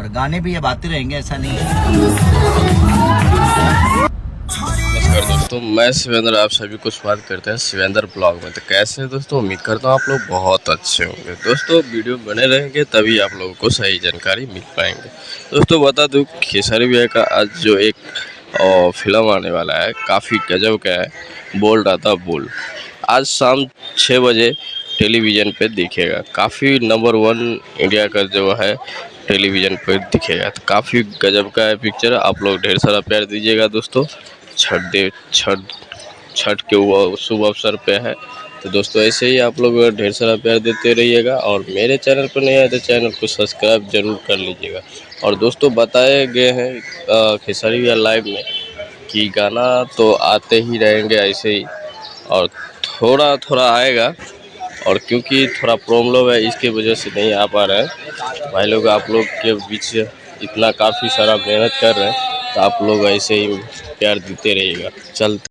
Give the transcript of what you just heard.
और गाने भी अब आते रहेंगे, ऐसा नहीं है। नमस्कार दोस्तों, मैं शिवेंद्र, आप सभी को स्वागत करते हैं शिवेंद्र ब्लॉग में। तो कैसे हैं दोस्तों, उम्मीद करता हूँ आप लोग बहुत अच्छे होंगे। दोस्तों वीडियो बने रहेंगे तभी आप लोगों को सही जानकारी मिल पाएंगे। दोस्तों बता दूं, खेसारी भैया का आज जो एक फिल्म आने वाला है, काफ़ी गजब का है, बोल रहा था बोल। आज शाम 6 बजे टेलीविज़न पे दिखेगा। काफ़ी नंबर 1 इंडिया का जो है टेलीविज़न पे दिखेगा। तो काफ़ी गजब का है पिक्चर। आप लोग ढेर सारा प्यार दीजिएगा दोस्तों। छठ के वो शुभ अवसर पे है, तो दोस्तों ऐसे ही आप लोग ढेर सारा प्यार देते रहिएगा। और मेरे चैनल पर नहीं आए तो चैनल को सब्सक्राइब जरूर कर लीजिएगा। और दोस्तों बताए गए हैं खेसारी भैया लाइव में कि गाना तो आते ही रहेंगे ऐसे ही, और थोड़ा थोड़ा आएगा। और क्योंकि थोड़ा प्रॉब्लम है, इसके वजह से नहीं आ पा रहे हैं भाई लोग। आप लोग के बीच इतना काफ़ी सारा मेहनत कर रहे हैं, तो आप लोग ऐसे ही प्यार देते रहिएगा। चलते